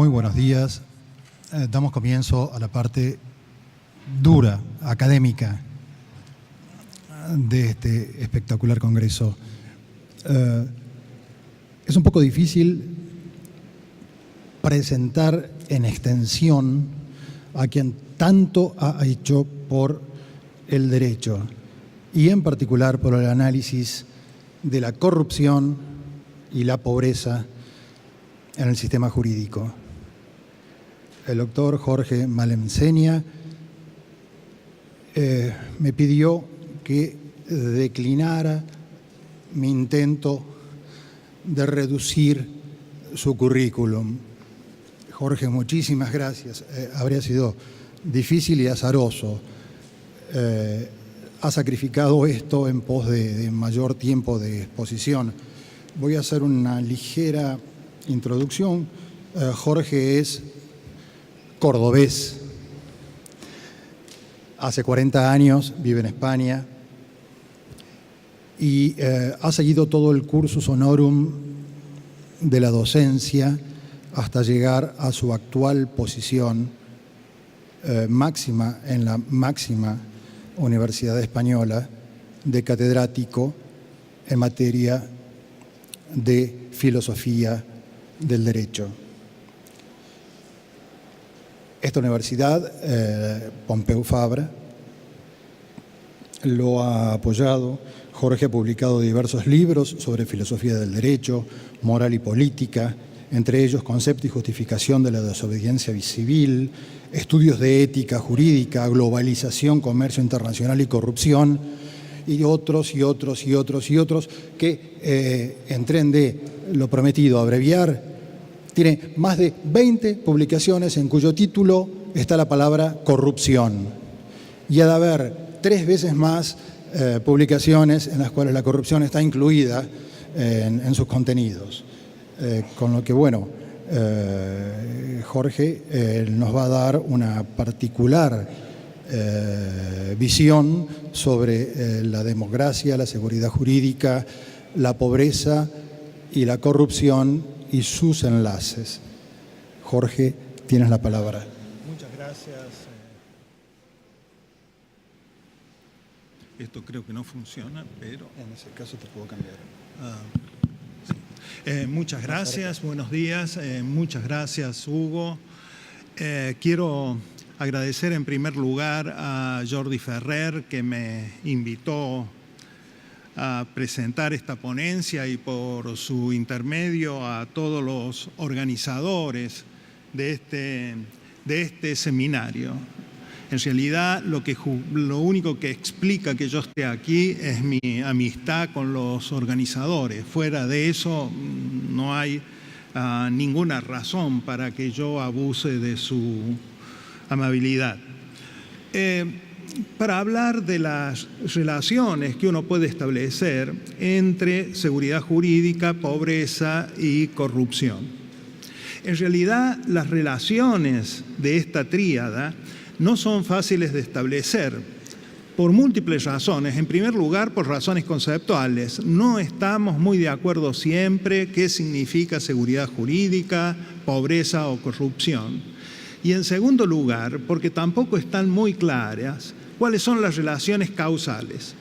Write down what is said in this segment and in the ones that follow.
Muy buenos días. Damos comienzo a la parte dura, académica, de este espectacular congreso. Es un poco difícil presentar en extensión a quien tanto ha hecho por el derecho y en particular por el análisis de la corrupción y la pobreza en el sistema jurídico. El doctor Jorge Malemseña me pidió que declinara mi intento de reducir su currículum. Jorge, muchísimas gracias. Habría sido difícil y azaroso. Ha sacrificado esto en pos de mayor tiempo de exposición. Voy a hacer una ligera introducción. Jorge es cordobés. Hace 40 años vive en España y ha seguido todo el cursus honorum de la docencia hasta llegar a su actual posición máxima en la máxima Universidad Española de catedrático en materia de filosofía del derecho. Esta universidad, Pompeu Fabra, lo ha apoyado. Jorge ha publicado diversos libros sobre filosofía del derecho, moral y política, entre ellos Concepto y justificación de la desobediencia civil, estudios de ética jurídica, globalización, comercio internacional y corrupción, y otros, que, en tren de lo prometido, abreviar, tiene más de 20 publicaciones en cuyo título está la palabra corrupción. Y ha de haber 3 veces más publicaciones en las cuales la corrupción está incluida en sus contenidos. Con lo que, bueno, Jorge nos va a dar una particular visión sobre la democracia, la seguridad jurídica, la pobreza y la corrupción y sus enlaces. Jorge, tienes la palabra. Muchas gracias. Esto creo que no funciona, pero en ese caso te puedo cambiar. Sí. Muchas gracias, buenos días. Muchas gracias, Hugo. Quiero agradecer en primer lugar a Jordi Ferrer, que me invitó a presentar esta ponencia, y por su intermedio a todos los organizadores de este seminario. En realidad, lo único que explica que yo esté aquí es mi amistad con los organizadores. Fuera de eso, no hay ninguna razón para que yo abuse de su amabilidad. Para hablar de las relaciones que uno puede establecer entre seguridad jurídica, pobreza y corrupción. En realidad, las relaciones de esta tríada no son fáciles de establecer por múltiples razones. En primer lugar, por razones conceptuales. No estamos muy de acuerdo siempre qué significa seguridad jurídica, pobreza o corrupción. Y en segundo lugar, porque tampoco están muy claras cuáles son las relaciones causales.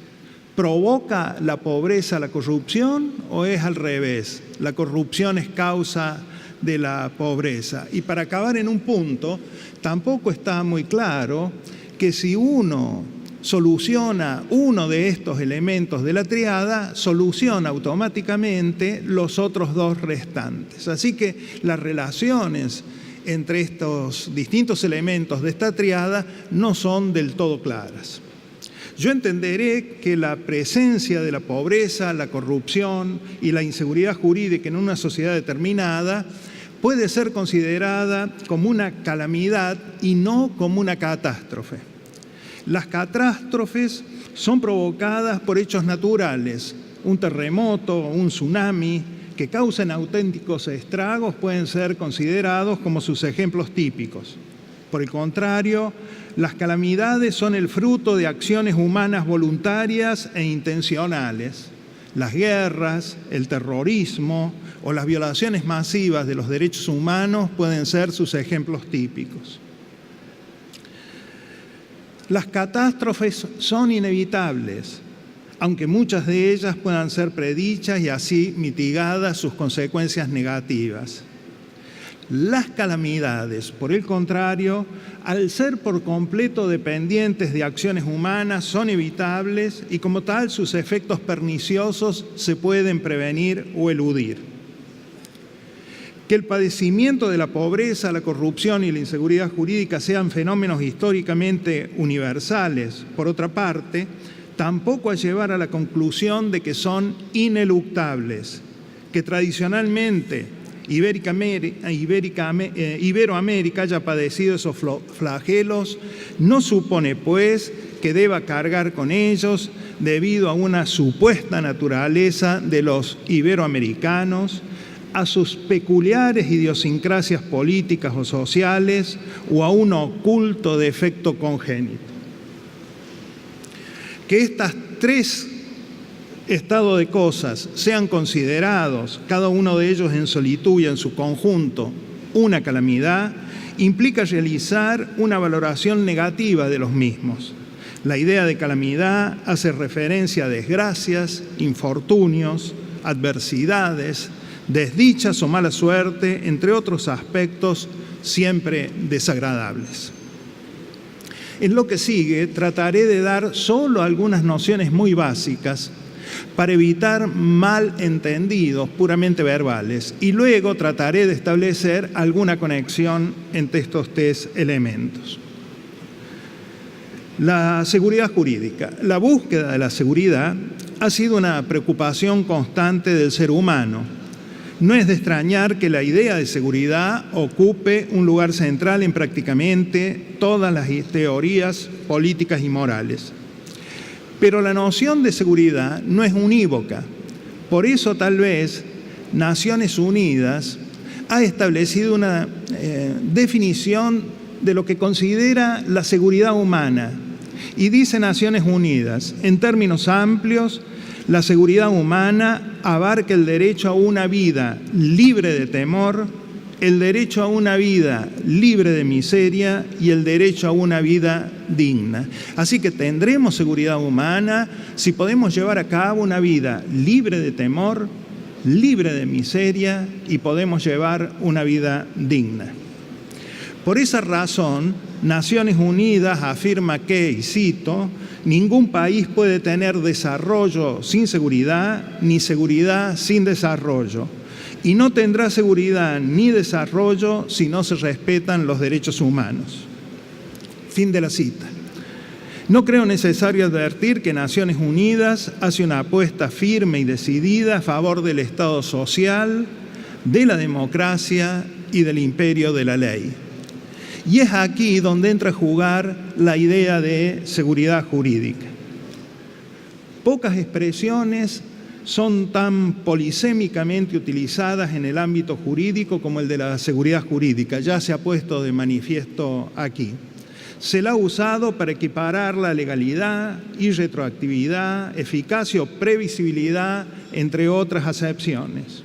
¿Provoca la pobreza la corrupción o es al revés? La corrupción es causa de la pobreza. Y para acabar en un punto, tampoco está muy claro que si uno soluciona uno de estos elementos de la triada, soluciona automáticamente los otros 2 restantes. Así que las relaciones entre estos distintos elementos de esta triada no son del todo claras. Yo entenderé que la presencia de la pobreza, la corrupción y la inseguridad jurídica en una sociedad determinada puede ser considerada como una calamidad y no como una catástrofe. Las catástrofes son provocadas por hechos naturales, un terremoto, un tsunami, que causen auténticos estragos pueden ser considerados como sus ejemplos típicos. Por el contrario, las calamidades son el fruto de acciones humanas voluntarias e intencionales. Las guerras, el terrorismo o las violaciones masivas de los derechos humanos pueden ser sus ejemplos típicos. Las catástrofes son inevitables, aunque muchas de ellas puedan ser predichas y así mitigadas sus consecuencias negativas. Las calamidades, por el contrario, al ser por completo dependientes de acciones humanas, son evitables y como tal sus efectos perniciosos se pueden prevenir o eludir. Que el padecimiento de la pobreza, la corrupción y la inseguridad jurídica sean fenómenos históricamente universales, por otra parte, tampoco a llevar a la conclusión de que son ineluctables, que tradicionalmente Iberoamérica haya padecido esos flagelos, no supone pues que deba cargar con ellos debido a una supuesta naturaleza de los iberoamericanos, a sus peculiares idiosincrasias políticas o sociales o a un oculto defecto congénito. Que estas tres estados de cosas sean considerados, cada uno de ellos en solitud y en su conjunto, una calamidad, implica realizar una valoración negativa de los mismos. La idea de calamidad hace referencia a desgracias, infortunios, adversidades, desdichas o mala suerte, entre otros aspectos siempre desagradables. En lo que sigue, trataré de dar solo algunas nociones muy básicas para evitar malentendidos puramente verbales y luego trataré de establecer alguna conexión entre estos tres elementos. La seguridad jurídica. La búsqueda de la seguridad ha sido una preocupación constante del ser humano. No es de extrañar que la idea de seguridad ocupe un lugar central en prácticamente todas las teorías políticas y morales. Pero la noción de seguridad no es unívoca. Por eso tal vez Naciones Unidas ha establecido una definición de lo que considera la seguridad humana. Y dice Naciones Unidas, en términos amplios, la seguridad humana abarca el derecho a una vida libre de temor, el derecho a una vida libre de miseria y el derecho a una vida digna. Así que tendremos seguridad humana si podemos llevar a cabo una vida libre de temor, libre de miseria y podemos llevar una vida digna. Por esa razón, Naciones Unidas afirma que, y cito, ningún país puede tener desarrollo sin seguridad, ni seguridad sin desarrollo. Y no tendrá seguridad ni desarrollo si no se respetan los derechos humanos. Fin de la cita. No creo necesario advertir que Naciones Unidas hace una apuesta firme y decidida a favor del Estado social, de la democracia y del imperio de la ley. Y es aquí donde entra a jugar la idea de seguridad jurídica. Pocas expresiones son tan polisémicamente utilizadas en el ámbito jurídico como el de la seguridad jurídica. Ya se ha puesto de manifiesto aquí. Se la ha usado para equiparar la legalidad, irretroactividad, eficacia o previsibilidad, entre otras acepciones.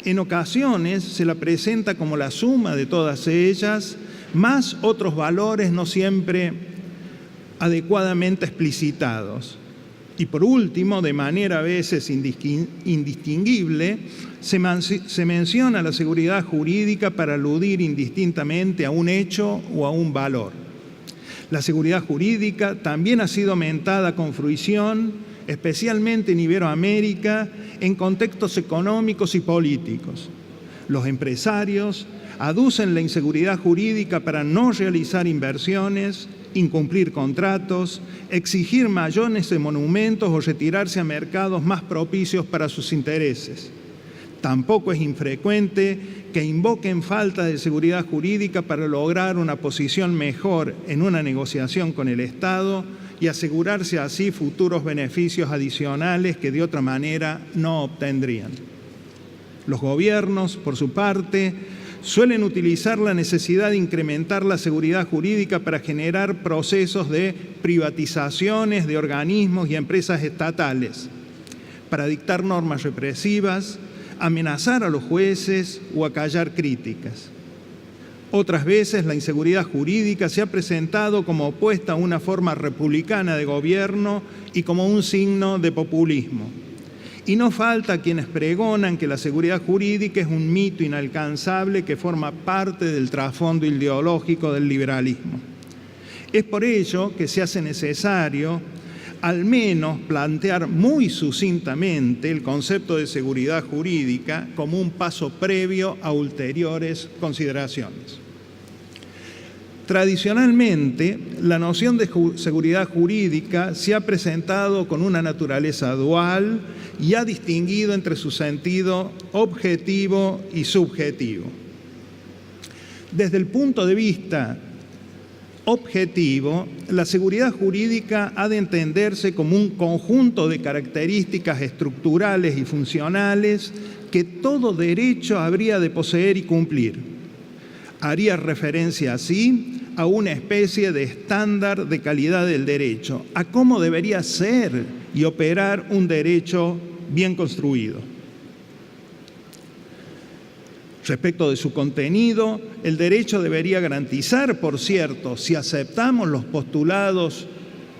En ocasiones se la presenta como la suma de todas ellas, más otros valores no siempre adecuadamente explicitados. Y por último, de manera a veces indistinguible, se menciona la seguridad jurídica para aludir indistintamente a un hecho o a un valor. La seguridad jurídica también ha sido aumentada con fruición, especialmente en Iberoamérica, en contextos económicos y políticos. Los empresarios aducen la inseguridad jurídica para no realizar inversiones, incumplir contratos, exigir mayores emolumentos o retirarse a mercados más propicios para sus intereses. Tampoco es infrecuente que invoquen falta de seguridad jurídica para lograr una posición mejor en una negociación con el Estado y asegurarse así futuros beneficios adicionales que de otra manera no obtendrían. Los gobiernos, por su parte, suelen utilizar la necesidad de incrementar la seguridad jurídica para generar procesos de privatizaciones de organismos y empresas estatales. para dictar normas represivas, amenazar a los jueces o acallar críticas. Otras veces la inseguridad jurídica se ha presentado como opuesta a una forma republicana de gobierno y como un signo de populismo. Y no falta quienes pregonan que la seguridad jurídica es un mito inalcanzable que forma parte del trasfondo ideológico del liberalismo. Es por ello que se hace necesario al menos plantear muy sucintamente el concepto de seguridad jurídica como un paso previo a ulteriores consideraciones. Tradicionalmente, la noción de seguridad jurídica se ha presentado con una naturaleza dual y ha distinguido entre su sentido objetivo y subjetivo. Desde el punto de vista objetivo, la seguridad jurídica ha de entenderse como un conjunto de características estructurales y funcionales que todo derecho habría de poseer y cumplir. Haría referencia así a una especie de estándar de calidad del derecho, a cómo debería ser y operar un derecho bien construido. Respecto de su contenido, el derecho debería garantizar, por cierto, si aceptamos los postulados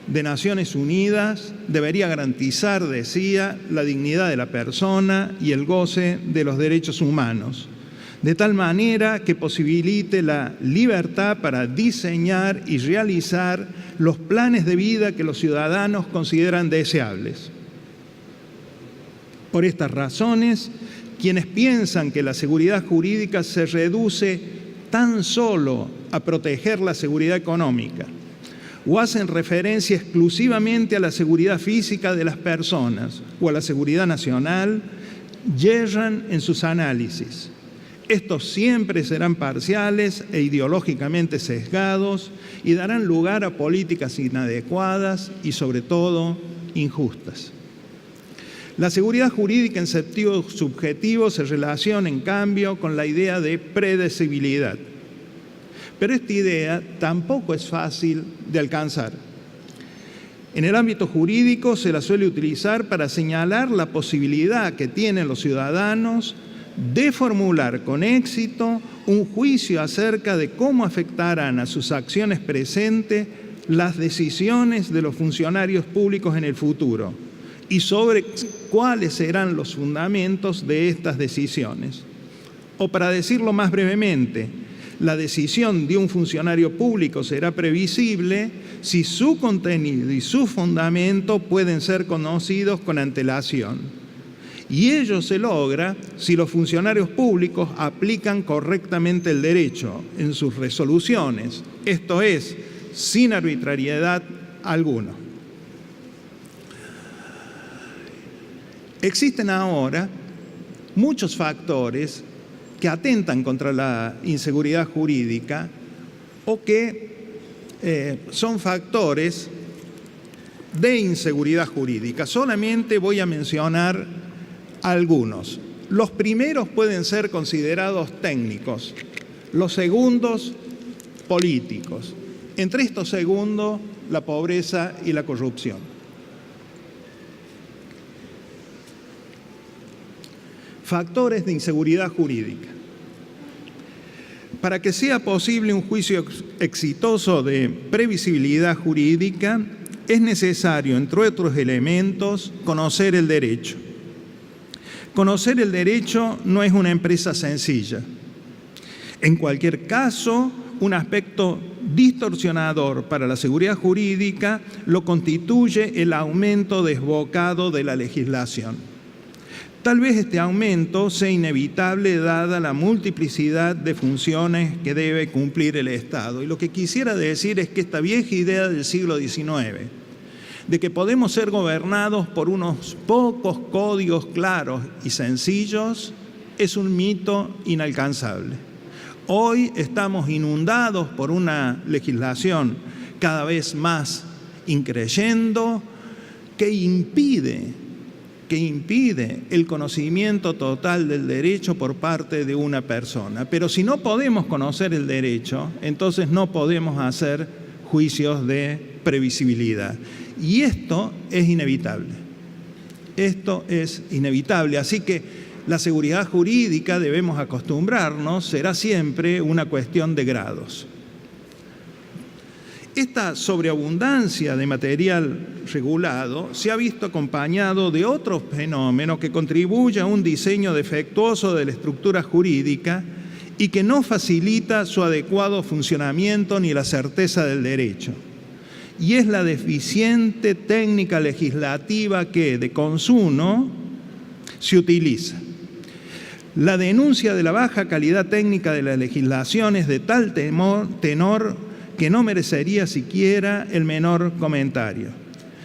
de Naciones Unidas, debería garantizar, decía, la dignidad de la persona y el goce de los derechos humanos, de tal manera que posibilite la libertad para diseñar y realizar los planes de vida que los ciudadanos consideran deseables. Por estas razones, quienes piensan que la seguridad jurídica se reduce tan solo a proteger la seguridad económica o hacen referencia exclusivamente a la seguridad física de las personas o a la seguridad nacional, yerran en sus análisis. Estos siempre serán parciales e ideológicamente sesgados y darán lugar a políticas inadecuadas y, sobre todo, injustas. La seguridad jurídica en sentido subjetivo se relaciona, en cambio, con la idea de predecibilidad. Pero esta idea tampoco es fácil de alcanzar. En el ámbito jurídico se la suele utilizar para señalar la posibilidad que tienen los ciudadanos de formular con éxito un juicio acerca de cómo afectarán a sus acciones presentes las decisiones de los funcionarios públicos en el futuro y sobre cuáles serán los fundamentos de estas decisiones. O para decirlo más brevemente, la decisión de un funcionario público será previsible si su contenido y su fundamento pueden ser conocidos con antelación. Y ello se logra si los funcionarios públicos aplican correctamente el derecho en sus resoluciones, esto es, sin arbitrariedad alguna. Existen ahora muchos factores que atentan contra la inseguridad jurídica o que son factores de inseguridad jurídica. Solamente voy a mencionar algunos. Los primeros pueden ser considerados técnicos, los segundos políticos. Entre estos segundos, la pobreza y la corrupción. Factores de inseguridad jurídica. Para que sea posible un juicio exitoso de previsibilidad jurídica, es necesario, entre otros elementos, conocer el derecho. Conocer el derecho no es una empresa sencilla. En cualquier caso, un aspecto distorsionador para la seguridad jurídica lo constituye el aumento desbocado de la legislación. Tal vez este aumento sea inevitable dada la multiplicidad de funciones que debe cumplir el Estado. Y lo que quisiera decir es que esta vieja idea del siglo XIX, de que podemos ser gobernados por unos pocos códigos claros y sencillos, es un mito inalcanzable. Hoy estamos inundados por una legislación cada vez más increyendo que impide el conocimiento total del derecho por parte de una persona. Pero si no podemos conocer el derecho, entonces no podemos hacer juicios de previsibilidad. Y esto es inevitable. Esto es inevitable, así que la seguridad jurídica, debemos acostumbrarnos, será siempre una cuestión de grados. Esta sobreabundancia de material regulado se ha visto acompañado de otros fenómenos que contribuyen a un diseño defectuoso de la estructura jurídica y que no facilita su adecuado funcionamiento ni la certeza del derecho. Y es la deficiente técnica legislativa que, de consumo, se utiliza. La denuncia de la baja calidad técnica de la legislación es de tal tenor que no merecería siquiera el menor comentario.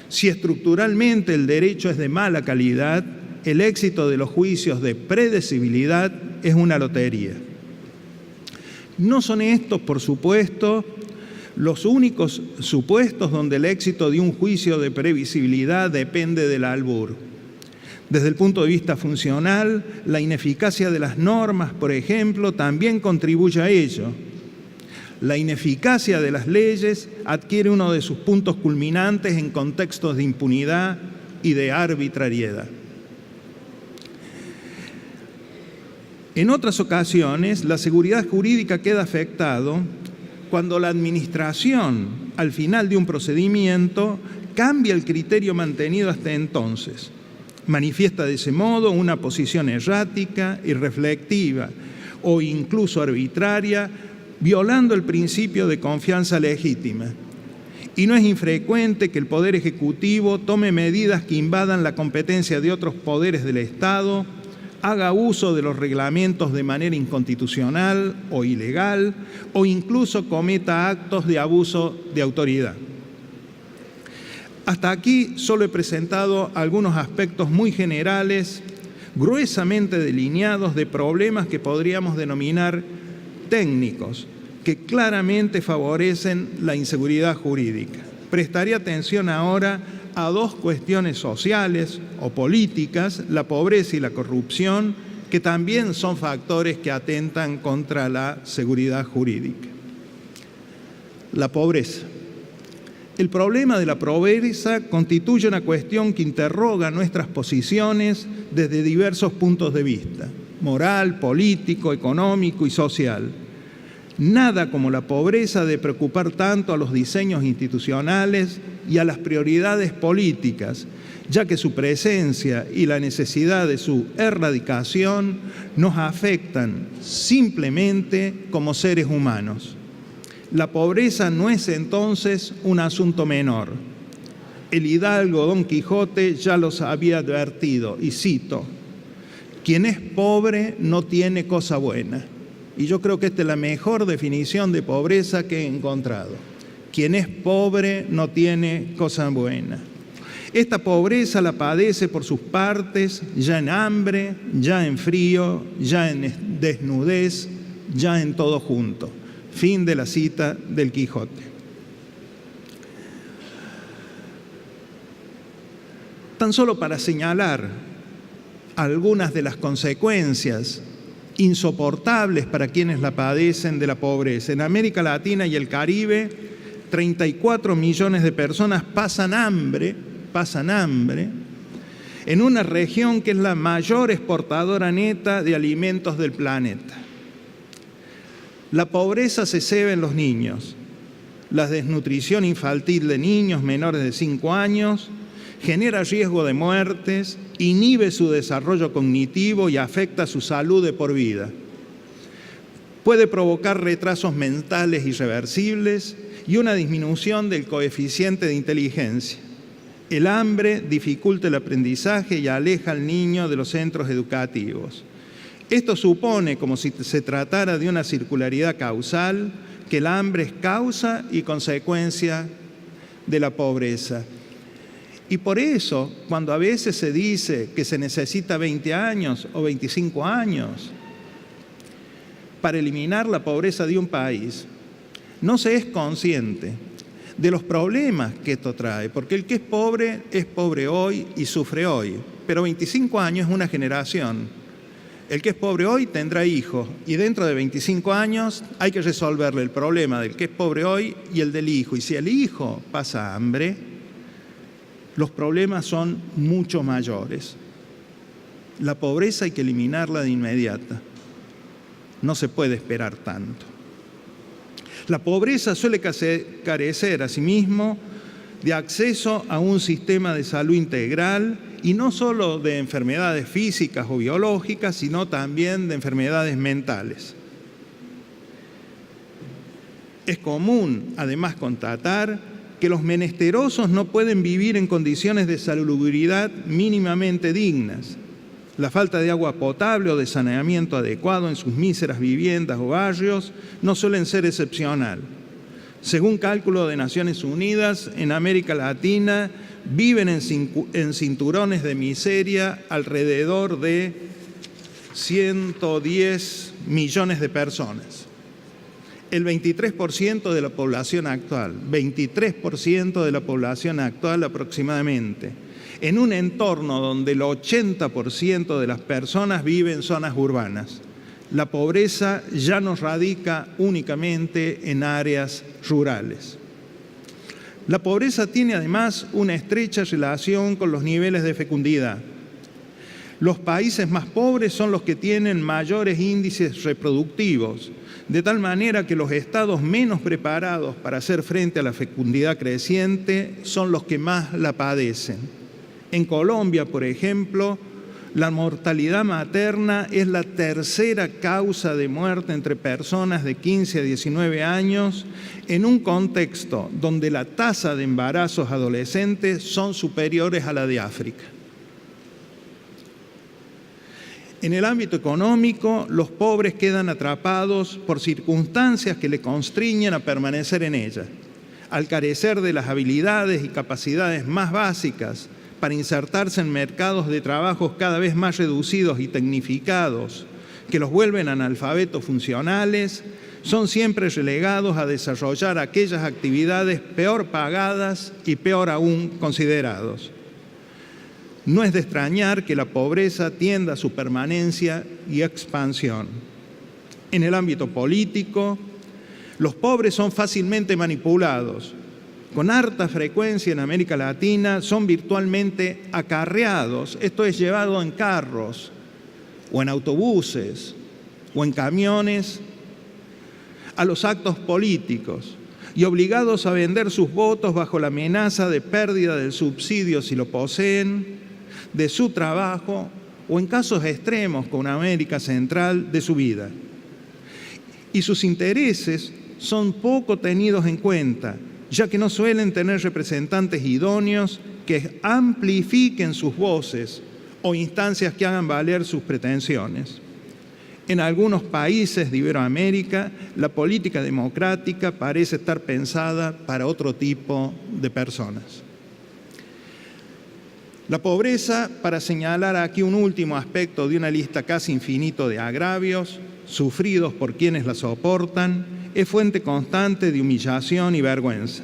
Si estructuralmente el derecho es de mala calidad, el éxito de los juicios de predecibilidad es una lotería. No son estos, por supuesto, los únicos supuestos donde el éxito de un juicio de previsibilidad depende del albur. Desde el punto de vista funcional, la ineficacia de las normas, por ejemplo, también contribuye a ello. La ineficacia de las leyes adquiere uno de sus puntos culminantes en contextos de impunidad y de arbitrariedad. En otras ocasiones, la seguridad jurídica queda afectada cuando la administración, al final de un procedimiento, cambia el criterio mantenido hasta entonces. Manifiesta de ese modo una posición errática, irreflectiva o incluso arbitraria, violando el principio de confianza legítima. Y no es infrecuente que el Poder Ejecutivo tome medidas que invadan la competencia de otros poderes del Estado, haga uso de los reglamentos de manera inconstitucional o ilegal, o incluso cometa actos de abuso de autoridad. Hasta aquí solo he presentado algunos aspectos muy generales, gruesamente delineados de problemas que podríamos denominar técnicos, que claramente favorecen la inseguridad jurídica. Prestaré atención ahora a dos cuestiones sociales o políticas, la pobreza y la corrupción, que también son factores que atentan contra la seguridad jurídica. La pobreza. El problema de la pobreza constituye una cuestión que interroga nuestras posiciones desde diversos puntos de vista: moral, político, económico y social. Nada como la pobreza de preocupar tanto a los diseños institucionales y a las prioridades políticas, ya que su presencia y la necesidad de su erradicación nos afectan simplemente como seres humanos. La pobreza no es entonces un asunto menor. El hidalgo Don Quijote ya los había advertido, y cito: quien es pobre no tiene cosa buena. Y yo creo que esta es la mejor definición de pobreza que he encontrado. Quien es pobre no tiene cosa buena. Esta pobreza la padece por sus partes, ya en hambre, ya en frío, ya en desnudez, ya en todo junto. Fin de la cita del Quijote. Tan solo para señalar algunas de las consecuencias insoportables para quienes la padecen de la pobreza. En América Latina y el Caribe, 34 millones de personas pasan hambre en una región que es la mayor exportadora neta de alimentos del planeta. La pobreza se ceba en los niños. La desnutrición infantil de niños menores de 5 años genera riesgo de muertes, inhibe su desarrollo cognitivo y afecta su salud de por vida. Puede provocar retrasos mentales irreversibles y una disminución del coeficiente de inteligencia. El hambre dificulta el aprendizaje y aleja al niño de los centros educativos. Esto supone, como si se tratara de una circularidad causal, que el hambre es causa y consecuencia de la pobreza. Y por eso, cuando a veces se dice que se necesita 20 años o 25 años para eliminar la pobreza de un país, no se es consciente de los problemas que esto trae, porque el que es pobre hoy y sufre hoy, pero 25 años es una generación. El que es pobre hoy tendrá hijos y dentro de 25 años hay que resolverle el problema del que es pobre hoy y el del hijo. Y si el hijo pasa hambre, los problemas son mucho mayores. La pobreza hay que eliminarla de inmediata. No se puede esperar tanto. La pobreza suele carecer, asimismo, de acceso a un sistema de salud integral, y no solo de enfermedades físicas o biológicas, sino también de enfermedades mentales. Es común, además, constatar que los menesterosos no pueden vivir en condiciones de salubridad mínimamente dignas. La falta de agua potable o de saneamiento adecuado en sus míseras viviendas o barrios no suelen ser excepcional. Según cálculo de Naciones Unidas, en América Latina viven en cinturones de miseria alrededor de 110 millones de personas. El 23% de la población actual, 23% de la población actual aproximadamente, en un entorno donde el 80% de las personas viven en zonas urbanas. La pobreza ya no radica únicamente en áreas rurales. La pobreza tiene además una estrecha relación con los niveles de fecundidad. Los países más pobres son los que tienen mayores índices reproductivos, de tal manera que los estados menos preparados para hacer frente a la fecundidad creciente son los que más la padecen. En Colombia, por ejemplo, la mortalidad materna es la tercera causa de muerte entre personas de 15 a 19 años, en un contexto donde la tasa de embarazos adolescentes son superiores a la de África. En el ámbito económico, los pobres quedan atrapados por circunstancias que le constriñen a permanecer en ella. Al carecer de las habilidades y capacidades más básicas para insertarse en mercados de trabajos cada vez más reducidos y tecnificados, que los vuelven analfabetos funcionales, son siempre relegados a desarrollar aquellas actividades peor pagadas y peor aún considerados. No es de extrañar que la pobreza tienda a su permanencia y expansión. En el ámbito político, los pobres son fácilmente manipulados. Con harta frecuencia en América Latina son virtualmente acarreados, esto es, llevado en carros o en autobuses o en camiones a los actos políticos y obligados a vender sus votos bajo la amenaza de pérdida del subsidio si lo poseen, de su trabajo o en casos extremos con América Central de su vida. Y sus intereses son poco tenidos en cuenta, ya que no suelen tener representantes idóneos que amplifiquen sus voces o instancias que hagan valer sus pretensiones. En algunos países de Iberoamérica, la política democrática parece estar pensada para otro tipo de personas. La pobreza, para señalar aquí un último aspecto de una lista casi infinita de agravios sufridos por quienes la soportan, es fuente constante de humillación y vergüenza.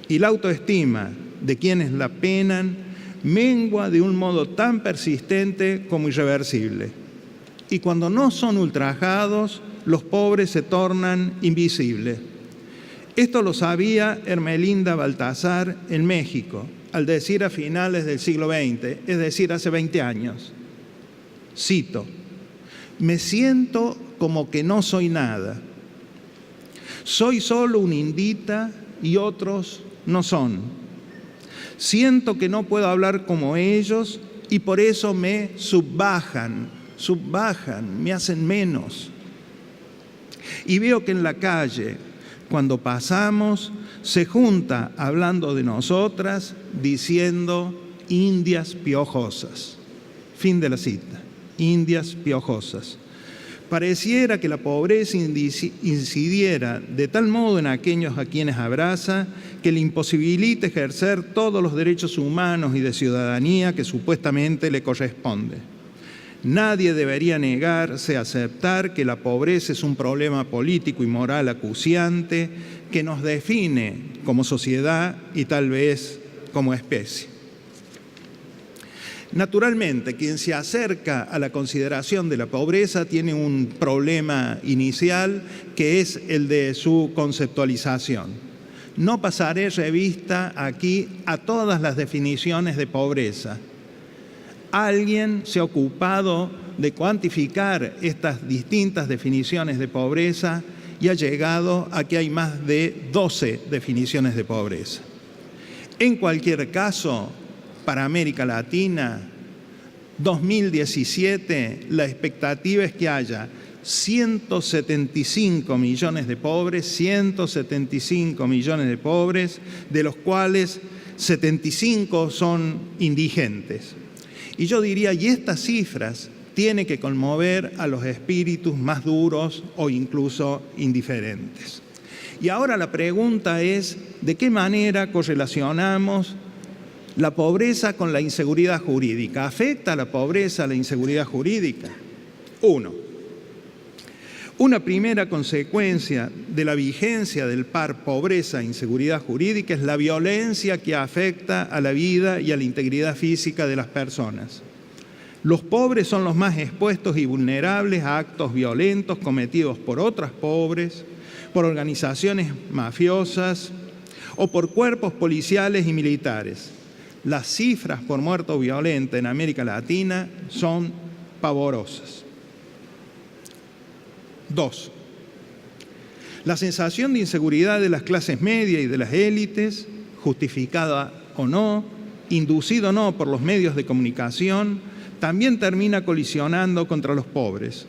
Y la autoestima de quienes la penan mengua de un modo tan persistente como irreversible. Y cuando no son ultrajados, los pobres se tornan invisibles. Esto lo sabía Ermelinda Baltasar en México, al decir a finales del siglo XX, es decir, hace 20 años. Cito: «Me siento como que no soy nada. Soy solo una indita y otros no son. Siento que no puedo hablar como ellos y por eso me subbajan, me hacen menos. Y veo que en la calle, cuando pasamos, se junta hablando de nosotras, diciendo indias piojosas». Fin de la cita. Indias piojosas. Pareciera que la pobreza incidiera de tal modo en aquellos a quienes abraza que le imposibilita ejercer todos los derechos humanos y de ciudadanía que supuestamente le corresponde. Nadie debería negarse a aceptar que la pobreza es un problema político y moral acuciante que nos define como sociedad y tal vez como especie. Naturalmente, quien se acerca a la consideración de la pobreza tiene un problema inicial que es el de su conceptualización. No pasaré revista aquí a todas las definiciones de pobreza. Alguien se ha ocupado de cuantificar estas distintas definiciones de pobreza y ha llegado a que hay más de 12 definiciones de pobreza. En cualquier caso, para América Latina, 2017, la expectativa es que haya 175 millones de pobres, 175 millones de pobres, de los cuales 75 son indigentes. Y yo diría, y estas cifras tienen que conmover a los espíritus más duros o incluso indiferentes. Y ahora la pregunta es, ¿de qué manera correlacionamos la pobreza con la inseguridad jurídica? ¿Afecta la pobreza a la inseguridad jurídica? Una primera consecuencia de la vigencia del par pobreza-inseguridad jurídica es la violencia que afecta a la vida y a la integridad física de las personas. Los pobres son los más expuestos y vulnerables a actos violentos cometidos por otras pobres, por organizaciones mafiosas o por cuerpos policiales y militares. Las cifras por muerto violento en América Latina son pavorosas. 2. La sensación de inseguridad de las clases medias y de las élites, justificada o no, inducida o no por los medios de comunicación, también termina colisionando contra los pobres.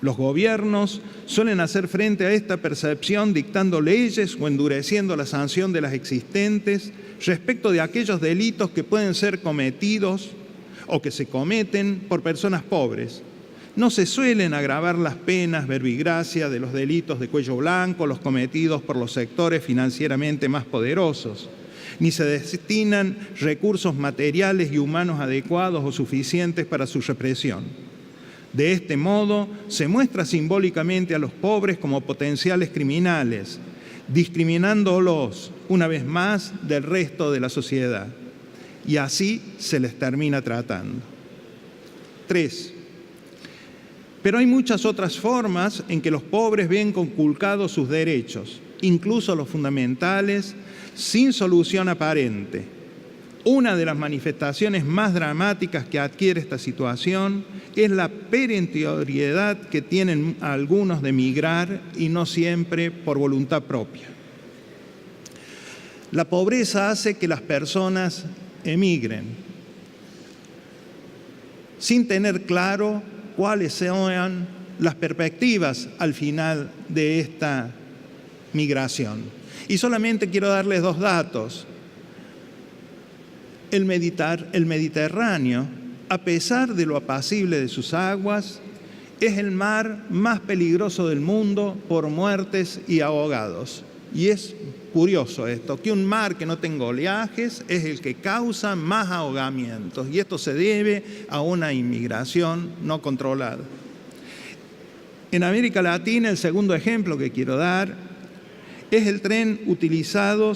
Los gobiernos suelen hacer frente a esta percepción dictando leyes o endureciendo la sanción de las existentes respecto de aquellos delitos que pueden ser cometidos o que se cometen por personas pobres. No se suelen agravar las penas verbigracia de los delitos de cuello blanco, los cometidos por los sectores financieramente más poderosos, ni se destinan recursos materiales y humanos adecuados o suficientes para su represión. De este modo, se muestra simbólicamente a los pobres como potenciales criminales, discriminándolos, una vez más, del resto de la sociedad. Y así se les termina tratando. 3. Pero hay muchas otras formas en que los pobres ven conculcados sus derechos, incluso los fundamentales, sin solución aparente. Una de las manifestaciones más dramáticas que adquiere esta situación es la perentoriedad que tienen algunos de migrar y no siempre por voluntad propia. La pobreza hace que las personas emigren sin tener claro cuáles sean las perspectivas al final de esta migración. Y solamente quiero darles 2 datos. El Mediterráneo, a pesar de lo apacible de sus aguas, es el mar más peligroso del mundo por muertes y ahogados. Y es curioso esto, que un mar que no tenga oleajes es el que causa más ahogamientos. Y esto se debe a una inmigración no controlada. En América Latina, el segundo ejemplo que quiero dar es el tren utilizado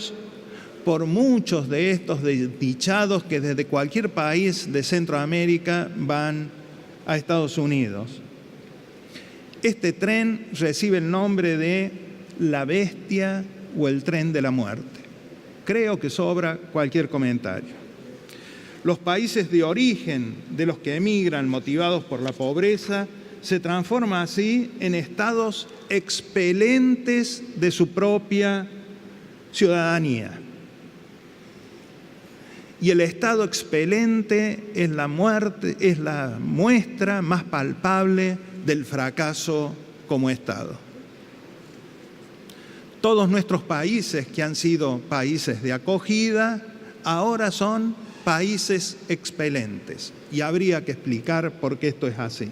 por muchos de estos desdichados que desde cualquier país de Centroamérica van a Estados Unidos. Este tren recibe el nombre de la bestia o el tren de la muerte. Creo que sobra cualquier comentario. Los países de origen de los que emigran motivados por la pobreza se transforman así en estados expelentes de su propia ciudadanía. Y el estado expelente es la muerte, es la muestra más palpable del fracaso como Estado. Todos nuestros países que han sido países de acogida, ahora son países expelentes. Y habría que explicar por qué esto es así.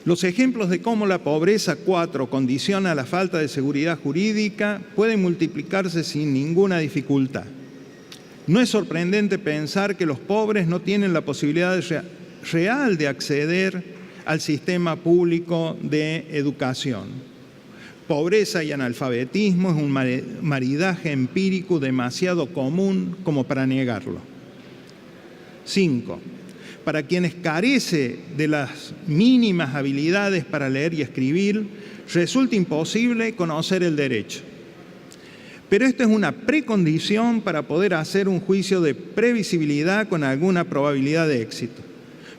Los ejemplos de cómo la pobreza 4 condiciona la falta de seguridad jurídica pueden multiplicarse sin ninguna dificultad. No es sorprendente pensar que los pobres no tienen la posibilidad real de acceder al sistema público de educación. Pobreza y analfabetismo es un maridaje empírico demasiado común como para negarlo. 5. para quienes carece de las mínimas habilidades para leer y escribir, resulta imposible conocer el derecho. Pero esto es una precondición para poder hacer un juicio de previsibilidad con alguna probabilidad de éxito.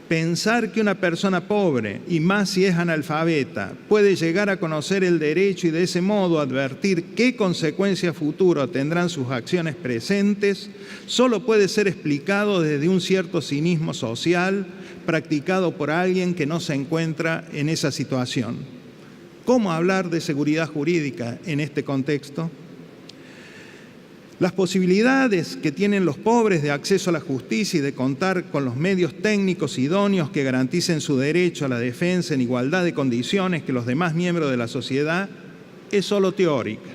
Pensar que una persona pobre, y más si es analfabeta, puede llegar a conocer el derecho y de ese modo advertir qué consecuencias futuras tendrán sus acciones presentes, solo puede ser explicado desde un cierto cinismo social practicado por alguien que no se encuentra en esa situación. ¿Cómo hablar de seguridad jurídica en este contexto? Las posibilidades que tienen los pobres de acceso a la justicia y de contar con los medios técnicos idóneos que garanticen su derecho a la defensa en igualdad de condiciones que los demás miembros de la sociedad es solo teórica.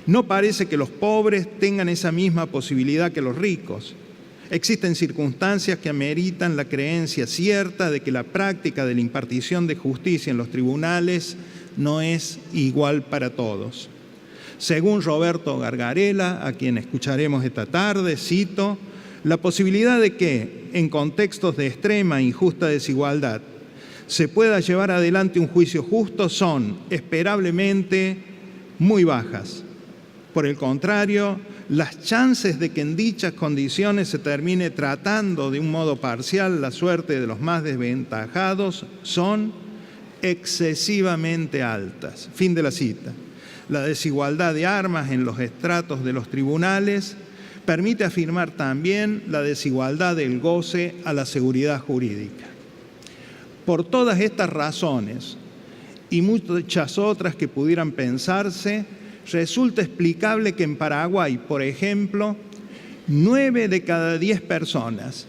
No parece que los pobres tengan esa misma posibilidad que los ricos. Existen circunstancias que ameritan la creencia cierta de que la práctica de la impartición de justicia en los tribunales no es igual para todos. Según Roberto Gargarella, a quien escucharemos esta tarde, cito, la posibilidad de que, en contextos de extrema e injusta desigualdad, se pueda llevar adelante un juicio justo son, esperablemente, muy bajas. Por el contrario, las chances de que en dichas condiciones se termine tratando de un modo parcial la suerte de los más desventajados son excesivamente altas. Fin de la cita. La desigualdad de armas en los estratos de los tribunales permite afirmar también la desigualdad del goce a la seguridad jurídica. Por todas estas razones y muchas otras que pudieran pensarse, resulta explicable que en Paraguay, por ejemplo, 9 de cada 10 personas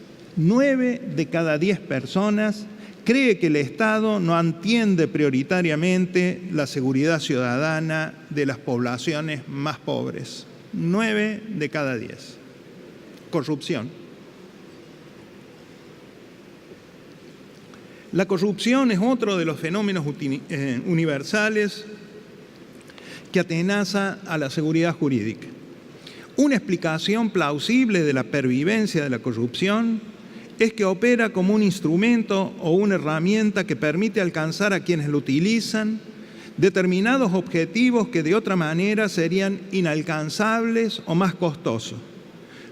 cree que el Estado no atiende prioritariamente la seguridad ciudadana de las poblaciones más pobres. 9 de cada 10. Corrupción. La corrupción es otro de los fenómenos universales que atenaza a la seguridad jurídica. Una explicación plausible de la pervivencia de la corrupción es que opera como un instrumento o una herramienta que permite alcanzar a quienes lo utilizan determinados objetivos que de otra manera serían inalcanzables o más costosos.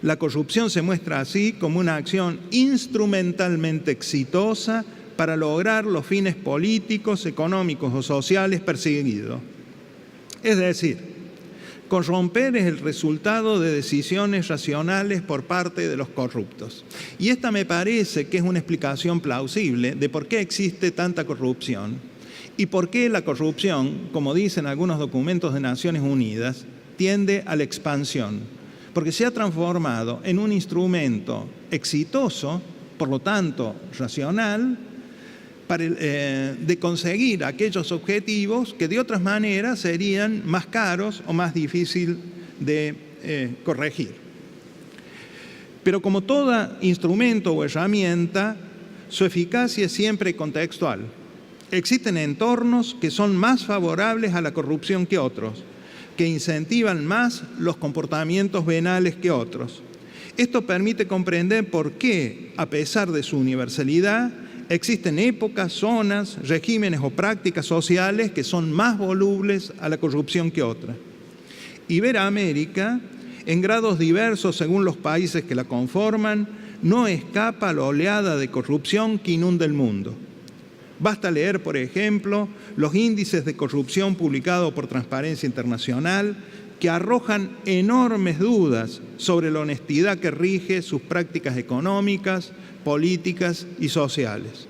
La corrupción se muestra así como una acción instrumentalmente exitosa para lograr los fines políticos, económicos o sociales perseguidos. Es decir, corromper es el resultado de decisiones racionales por parte de los corruptos. Y esta me parece que es una explicación plausible de por qué existe tanta corrupción y por qué la corrupción, como dicen algunos documentos de Naciones Unidas, tiende a la expansión. Porque se ha transformado en un instrumento exitoso, por lo tanto racional, de conseguir aquellos objetivos que de otras maneras serían más caros o más difíciles de corregir. Pero como todo instrumento o herramienta, su eficacia es siempre contextual. Existen entornos que son más favorables a la corrupción que otros, que incentivan más los comportamientos venales que otros. Esto permite comprender por qué, a pesar de su universalidad, existen épocas, zonas, regímenes o prácticas sociales que son más volubles a la corrupción que otras. Iberoamérica, en grados diversos según los países que la conforman, no escapa a la oleada de corrupción que inunda el mundo. Basta leer, por ejemplo, los índices de corrupción publicados por Transparencia Internacional, que arrojan enormes dudas sobre la honestidad que rige sus prácticas económicas, políticas y sociales.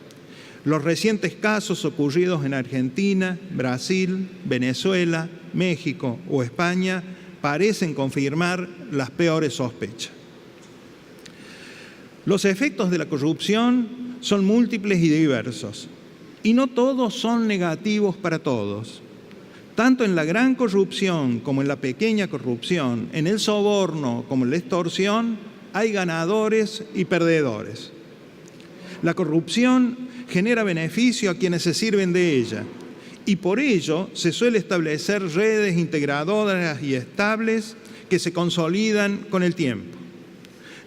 Los recientes casos ocurridos en Argentina, Brasil, Venezuela, México o España parecen confirmar las peores sospechas. Los efectos de la corrupción son múltiples y diversos, y no todos son negativos para todos. Tanto en la gran corrupción como en la pequeña corrupción, en el soborno como en la extorsión, hay ganadores y perdedores. La corrupción genera beneficio a quienes se sirven de ella y por ello se suele establecer redes integradoras y estables que se consolidan con el tiempo.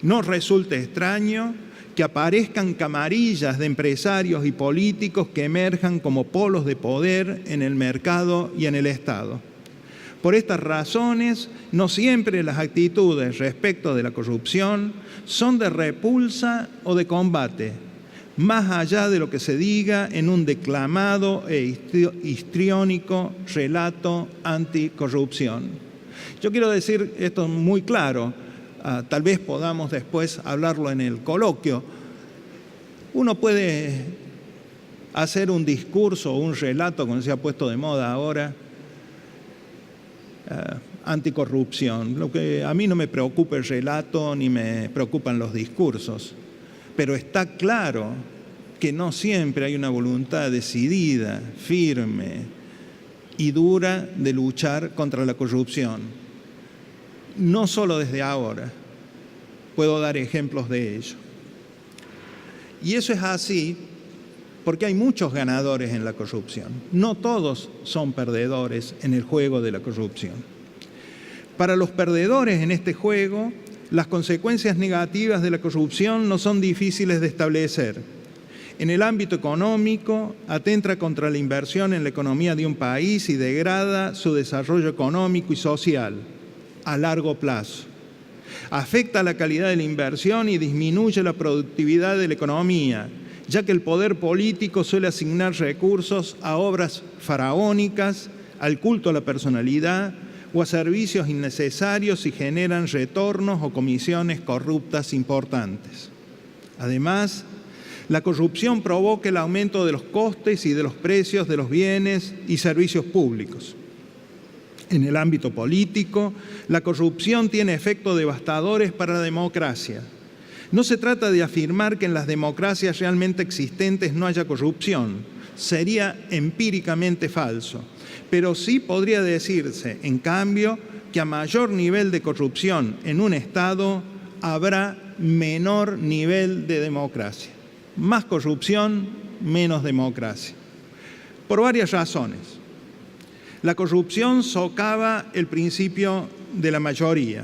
No resulta extraño que aparezcan camarillas de empresarios y políticos que emerjan como polos de poder en el mercado y en el Estado. Por estas razones, no siempre las actitudes respecto de la corrupción son de repulsa o de combate, más allá de lo que se diga en un declamado e histriónico relato anticorrupción. Yo quiero decir esto muy claro, tal vez podamos después hablarlo en el coloquio. Uno puede hacer un discurso o un relato, como se ha puesto de moda ahora, anticorrupción. Lo que a mí no me preocupa el relato ni me preocupan los discursos, pero está claro que no siempre hay una voluntad decidida, firme y dura de luchar contra la corrupción. No solo desde ahora, puedo dar ejemplos de ello. Y eso es así porque hay muchos ganadores en la corrupción. No todos son perdedores en el juego de la corrupción. Para los perdedores en este juego, las consecuencias negativas de la corrupción no son difíciles de establecer. En el ámbito económico, atenta contra la inversión en la economía de un país y degrada su desarrollo económico y social a largo plazo. Afecta la calidad de la inversión y disminuye la productividad de la economía, ya que el poder político suele asignar recursos a obras faraónicas, al culto a la personalidad o a servicios innecesarios y generan retornos o comisiones corruptas importantes. Además, la corrupción provoca el aumento de los costes y de los precios de los bienes y servicios públicos. En el ámbito político, la corrupción tiene efectos devastadores para la democracia. No se trata de afirmar que en las democracias realmente existentes no haya corrupción. Sería empíricamente falso. Pero sí podría decirse, en cambio, que a mayor nivel de corrupción en un Estado habrá menor nivel de democracia. Más corrupción, menos democracia. Por varias razones. La corrupción socava el principio de la mayoría.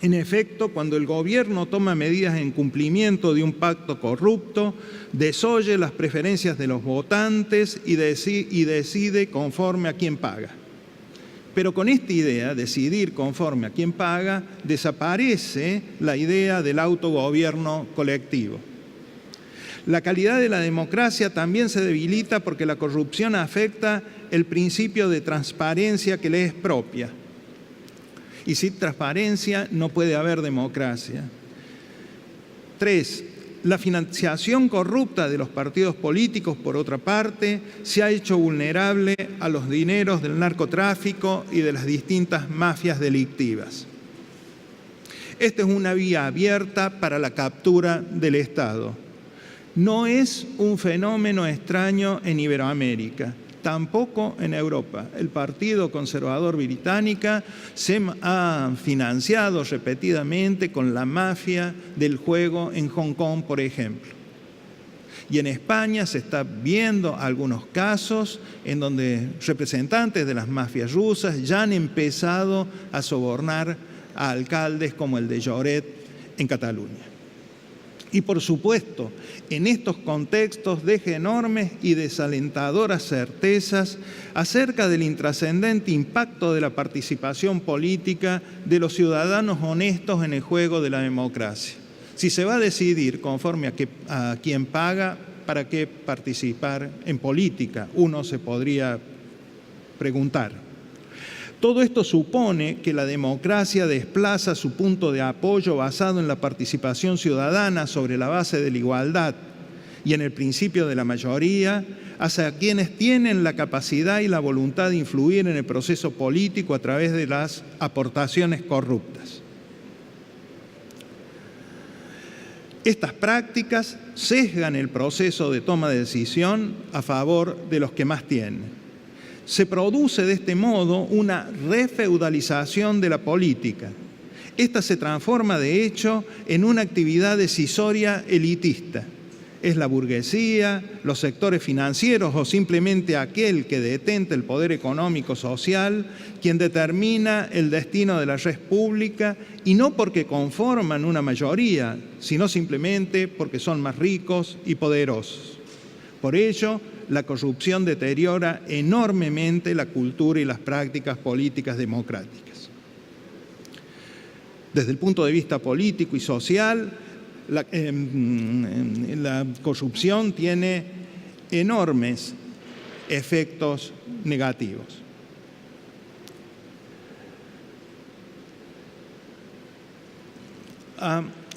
En efecto, cuando el gobierno toma medidas en cumplimiento de un pacto corrupto, desoye las preferencias de los votantes y decide conforme a quien paga. Pero con esta idea, decidir conforme a quien paga, desaparece la idea del autogobierno colectivo. La calidad de la democracia también se debilita porque la corrupción afecta el principio de transparencia que le es propia. Y sin transparencia no puede haber democracia. 3. La financiación corrupta de los partidos políticos, por otra parte, se ha hecho vulnerable a los dineros del narcotráfico y de las distintas mafias delictivas. Esta es una vía abierta para la captura del Estado. No es un fenómeno extraño en Iberoamérica, tampoco en Europa. El Partido Conservador Británico se ha financiado repetidamente con la mafia del juego en Hong Kong, por ejemplo. Y en España se está viendo algunos casos en donde representantes de las mafias rusas ya han empezado a sobornar a alcaldes como el de Lloret en Cataluña. Y por supuesto, en estos contextos deja enormes y desalentadoras certezas acerca del intrascendente impacto de la participación política de los ciudadanos honestos en el juego de la democracia. Si se va a decidir conforme a quién paga, ¿para qué participar en política? Uno se podría preguntar. Todo esto supone que la democracia desplaza su punto de apoyo basado en la participación ciudadana sobre la base de la igualdad y en el principio de la mayoría hacia quienes tienen la capacidad y la voluntad de influir en el proceso político a través de las aportaciones corruptas. Estas prácticas sesgan el proceso de toma de decisión a favor de los que más tienen. Se produce de este modo una refeudalización de la política. Esta se transforma, de hecho, en una actividad decisoria elitista. es la burguesía, los sectores financieros o simplemente aquel que detenta el poder económico social quien determina el destino de la red pública, y no porque conforman una mayoría, sino simplemente porque son más ricos y poderosos. Por ello, la corrupción deteriora enormemente la cultura y las prácticas políticas democráticas. Desde el punto de vista político y social, la corrupción tiene enormes efectos negativos.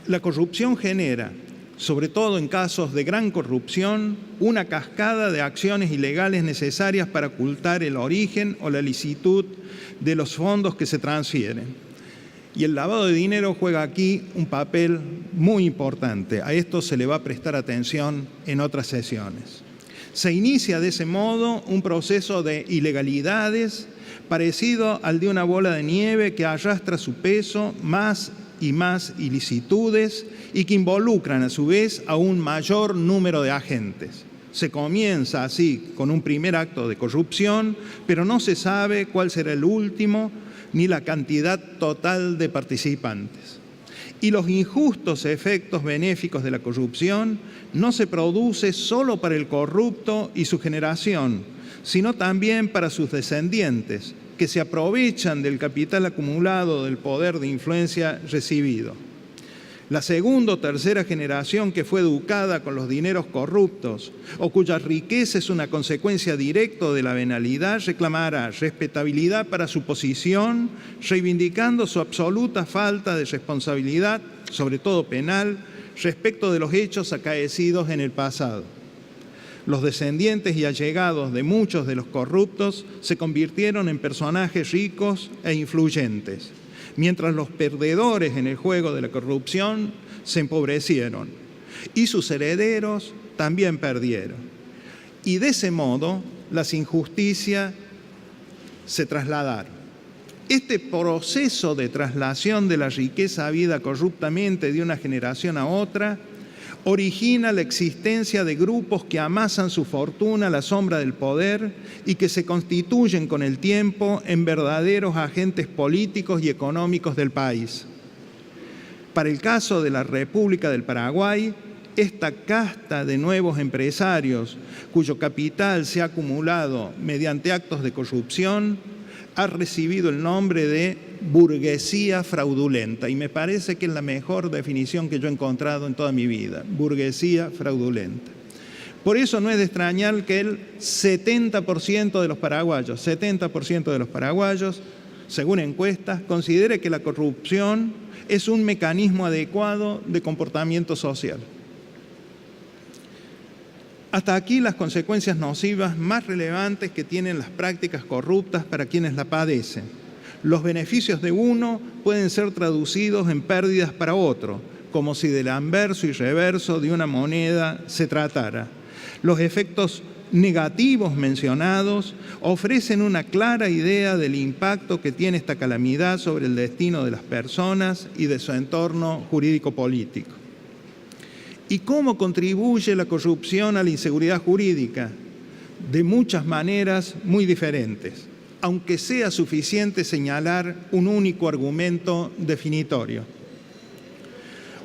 La corrupción genera, sobre todo en casos de gran corrupción, una cascada de acciones ilegales necesarias para ocultar el origen o la licitud de los fondos que se transfieren. Y el lavado de dinero juega aquí un papel muy importante. A esto se le va a prestar atención en otras sesiones. Se inicia de ese modo un proceso de ilegalidades parecido al de una bola de nieve que arrastra a su peso más y más ilicitudes y que involucran a su vez a un mayor número de agentes. Se comienza así con un primer acto de corrupción, pero no se sabe cuál será el último ni la cantidad total de participantes. Y los injustos efectos benéficos de la corrupción no se produce solo para el corrupto y su generación, sino también para sus descendientes, que se aprovechan del capital acumulado del poder de influencia recibido. La segunda o tercera generación que fue educada con los dineros corruptos o cuya riqueza es una consecuencia directa de la venalidad reclamará respetabilidad para su posición, reivindicando su absoluta falta de responsabilidad, sobre todo penal, respecto de los hechos acaecidos en el pasado. Los descendientes y allegados de muchos de los corruptos se convirtieron en personajes ricos e influyentes, mientras los perdedores en el juego de la corrupción se empobrecieron y sus herederos también perdieron. Y de ese modo las injusticias se trasladaron. Este proceso de traslación de la riqueza habida corruptamente de una generación a otra origina la existencia de grupos que amasan su fortuna a la sombra del poder y que se constituyen con el tiempo en verdaderos agentes políticos y económicos del país. Para el caso de la República del Paraguay, esta casta de nuevos empresarios, cuyo capital se ha acumulado mediante actos de corrupción, ha recibido el nombre de burguesía fraudulenta, y me parece que es la mejor definición que yo he encontrado en toda mi vida, burguesía fraudulenta. Por eso no es de extrañar que el 70% de los paraguayos, según encuestas, considere que la corrupción es un mecanismo adecuado de comportamiento social. Hasta aquí las consecuencias nocivas más relevantes que tienen las prácticas corruptas para quienes la padecen. Los beneficios de uno pueden ser traducidos en pérdidas para otro, como si del anverso y reverso de una moneda se tratara. Los efectos negativos mencionados ofrecen una clara idea del impacto que tiene esta calamidad sobre el destino de las personas y de su entorno jurídico-político. ¿Y cómo contribuye la corrupción a la inseguridad jurídica? De muchas maneras muy diferentes, aunque sea suficiente señalar un único argumento definitorio.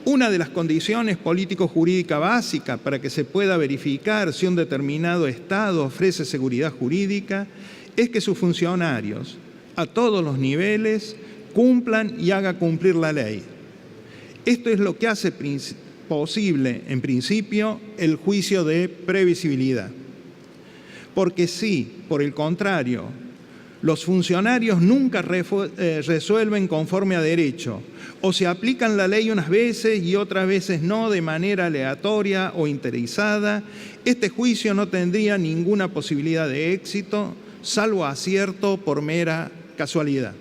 Una de las condiciones político-jurídicas básicas para que se pueda verificar si un determinado Estado ofrece seguridad jurídica es que sus funcionarios, a todos los niveles, cumplan y hagan cumplir la ley. Esto es lo que hace posible, en principio, el juicio de previsibilidad. Porque si, por el contrario, los funcionarios nunca resuelven conforme a derecho, o se aplican la ley unas veces y otras veces no de manera aleatoria o interesada, este juicio no tendría ninguna posibilidad de éxito, salvo acierto por mera casualidad.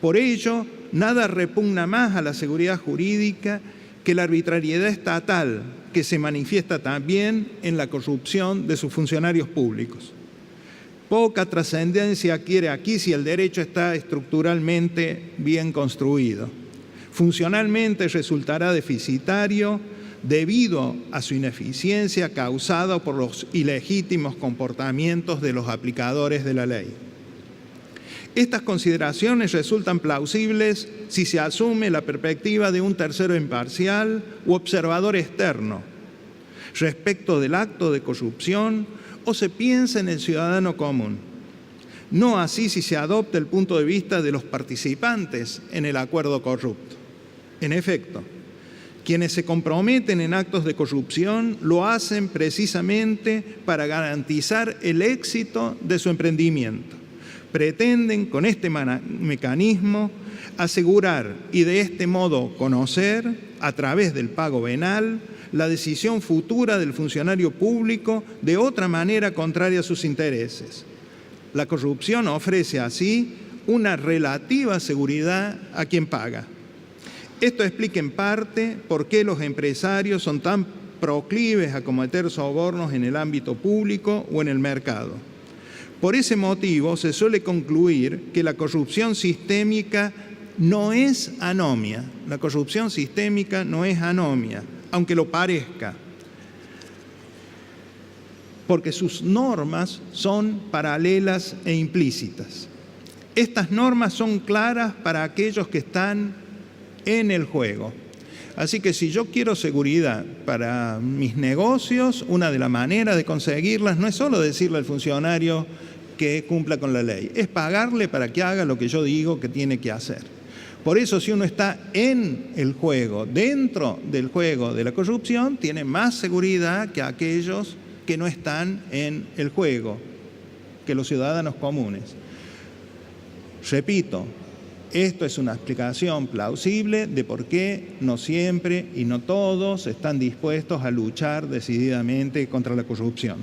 Por ello, nada repugna más a la seguridad jurídica que la arbitrariedad estatal, que se manifiesta también en la corrupción de sus funcionarios públicos. Poca trascendencia adquiere aquí si el derecho está estructuralmente bien construido. Funcionalmente resultará deficitario debido a su ineficiencia causada por los ilegítimos comportamientos de los aplicadores de la ley. Estas consideraciones resultan plausibles si se asume la perspectiva de un tercero imparcial u observador externo respecto del acto de corrupción o se piensa en el ciudadano común. No así si se adopta el punto de vista de los participantes en el acuerdo corrupto. En efecto, quienes se comprometen en actos de corrupción lo hacen precisamente para garantizar el éxito de su emprendimiento. Pretenden con este mecanismo asegurar y de este modo conocer, a través del pago venal, la decisión futura del funcionario público de otra manera contraria a sus intereses. La corrupción ofrece así una relativa seguridad a quien paga. Esto explica en parte por qué los empresarios son tan proclives a cometer sobornos en el ámbito público o en el mercado. Por ese motivo se suele concluir que la corrupción sistémica no es anomia. La corrupción sistémica no es anomia, aunque lo parezca, porque sus normas son paralelas e implícitas. Estas normas son claras para aquellos que están en el juego. Así que si yo quiero seguridad para mis negocios, una de las maneras de conseguirlas no es solo decirle al funcionario que cumpla con la ley, es pagarle para que haga lo que yo digo que tiene que hacer. Por eso, si uno está en el juego, dentro del juego de la corrupción, tiene más seguridad que aquellos que no están en el juego, que los ciudadanos comunes. Repito, esto es una explicación plausible de por qué no siempre y no todos están dispuestos a luchar decididamente contra la corrupción.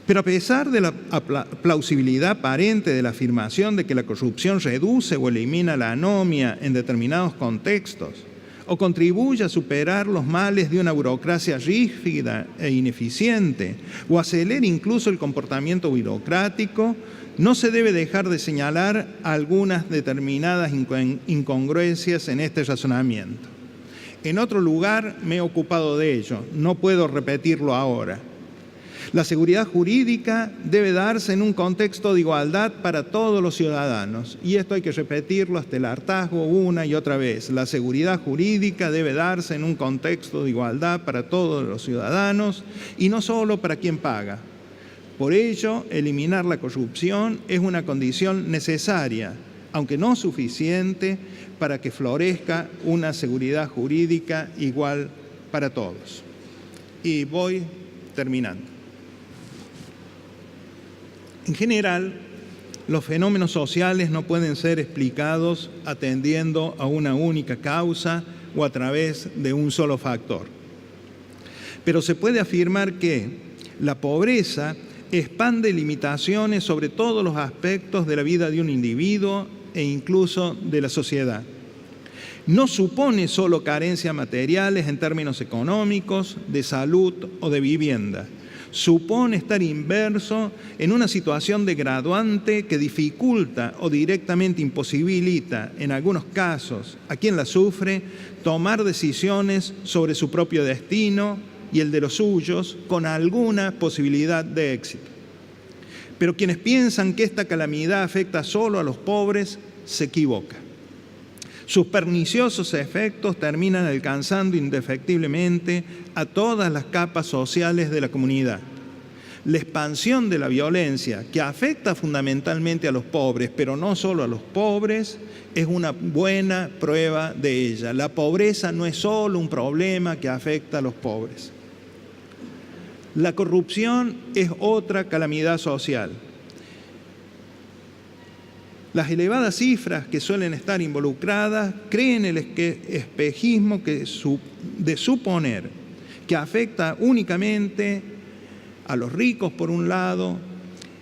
Pero a pesar de la plausibilidad aparente de la afirmación de que la corrupción reduce o elimina la anomia en determinados contextos o contribuye a superar los males de una burocracia rígida e ineficiente o acelera incluso el comportamiento burocrático, no se debe dejar de señalar algunas determinadas incongruencias en este razonamiento. En otro lugar me he ocupado de ello, no puedo repetirlo ahora. La seguridad jurídica debe darse en un contexto de igualdad para todos los ciudadanos. Y esto hay que repetirlo hasta el hartazgo una y otra vez. La seguridad jurídica debe darse en un contexto de igualdad para todos los ciudadanos y no solo para quien paga. Por ello, eliminar la corrupción es una condición necesaria, aunque no suficiente, para que florezca una seguridad jurídica igual para todos. Y voy terminando. En general, los fenómenos sociales no pueden ser explicados atendiendo a una única causa o a través de un solo factor. Pero se puede afirmar que la pobreza expande limitaciones sobre todos los aspectos de la vida de un individuo e incluso de la sociedad. No supone solo carencias materiales en términos económicos, de salud o de vivienda. Supone estar inmerso en una situación degradante que dificulta o directamente imposibilita, en algunos casos, a quien la sufre, tomar decisiones sobre su propio destino y el de los suyos con alguna posibilidad de éxito. Pero quienes piensan que esta calamidad afecta solo a los pobres, se equivocan. Sus perniciosos efectos terminan alcanzando indefectiblemente a todas las capas sociales de la comunidad. La expansión de la violencia, que afecta fundamentalmente a los pobres, pero no solo a los pobres, es una buena prueba de ella. La pobreza no es solo un problema que afecta a los pobres. La corrupción es otra calamidad social. Las elevadas cifras que suelen estar involucradas crean el espejismo de suponer que afecta únicamente a los ricos por un lado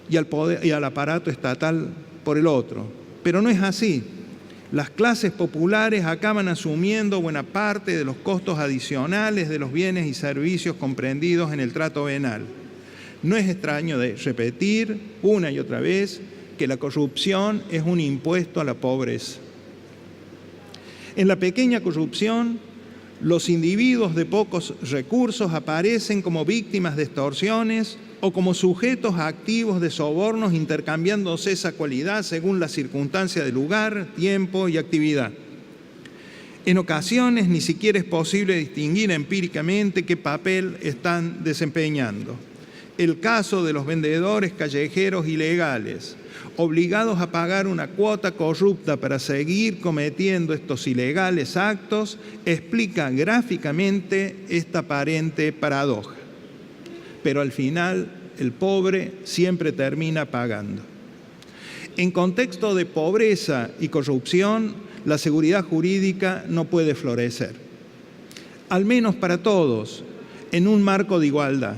y al poder y al aparato estatal por el otro. Pero no es así. Las clases populares acaban asumiendo buena parte de los costos adicionales de los bienes y servicios comprendidos en el trato venal. No es extraño de repetir una y otra vez que la corrupción es un impuesto a la pobreza. En la pequeña corrupción, los individuos de pocos recursos aparecen como víctimas de extorsiones o como sujetos activos de sobornos, intercambiándose esa cualidad según la circunstancia del lugar, tiempo y actividad. En ocasiones ni siquiera es posible distinguir empíricamente qué papel están desempeñando. El caso de los vendedores callejeros ilegales, obligados a pagar una cuota corrupta para seguir cometiendo estos ilegales actos, explica gráficamente esta aparente paradoja. Pero al final, el pobre siempre termina pagando. En contexto de pobreza y corrupción, la seguridad jurídica no puede florecer, al menos para todos, en un marco de igualdad.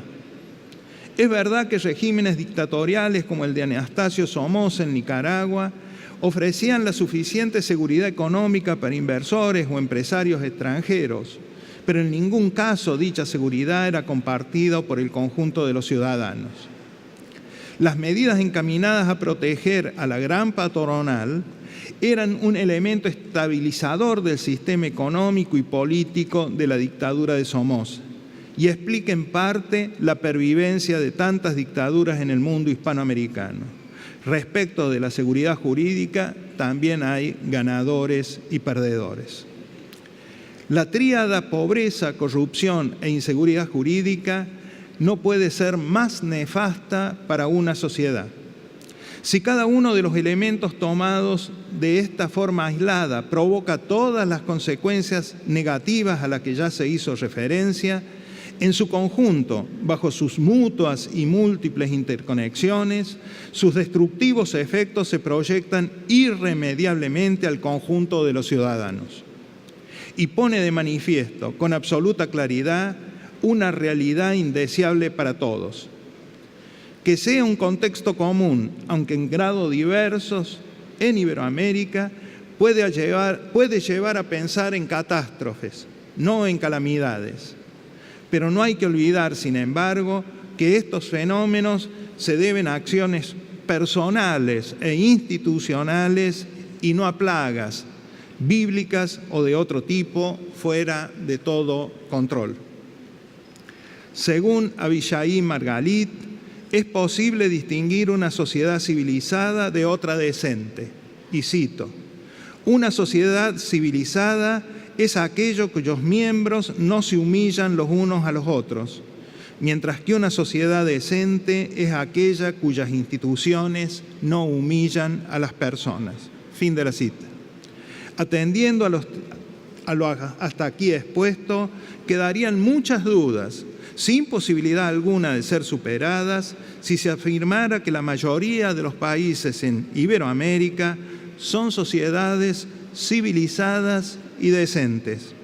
Es verdad que regímenes dictatoriales como el de Anastasio Somoza en Nicaragua ofrecían la suficiente seguridad económica para inversores o empresarios extranjeros, pero en ningún caso dicha seguridad era compartida por el conjunto de los ciudadanos. Las medidas encaminadas a proteger a la gran patronal eran un elemento estabilizador del sistema económico y político de la dictadura de Somoza y explica en parte la pervivencia de tantas dictaduras en el mundo hispanoamericano. Respecto de la seguridad jurídica, también hay ganadores y perdedores. La tríada pobreza, corrupción e inseguridad jurídica no puede ser más nefasta para una sociedad. Si cada uno de los elementos tomados de esta forma aislada provoca todas las consecuencias negativas a las que ya se hizo referencia, en su conjunto, bajo sus mutuas y múltiples interconexiones, sus destructivos efectos se proyectan irremediablemente al conjunto de los ciudadanos y pone de manifiesto con absoluta claridad una realidad indeseable para todos. Que sea un contexto común, aunque en grados diversos, en Iberoamérica, puede llevar a pensar en catástrofes, no en calamidades. Pero no hay que olvidar, sin embargo, que estos fenómenos se deben a acciones personales e institucionales y no a plagas bíblicas o de otro tipo fuera de todo control. Según Abishai Margalit, es posible distinguir una sociedad civilizada de otra decente. Y cito, una sociedad civilizada es aquello cuyos miembros no se humillan los unos a los otros, mientras que una sociedad decente es aquella cuyas instituciones no humillan a las personas. Fin de la cita. Atendiendo a lo hasta aquí expuesto, quedarían muchas dudas, sin posibilidad alguna de ser superadas, si se afirmara que la mayoría de los países en Iberoamérica son sociedades civilizadas y decentes.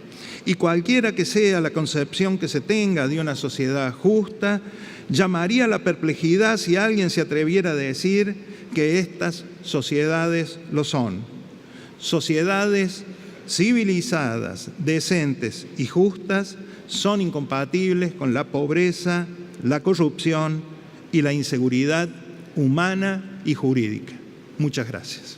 Y cualquiera que sea la concepción que se tenga de una sociedad justa, llamaría a la perplejidad si alguien se atreviera a decir que estas sociedades lo son. Sociedades civilizadas, decentes y justas son incompatibles con la pobreza, la corrupción y la inseguridad humana y jurídica. Muchas gracias.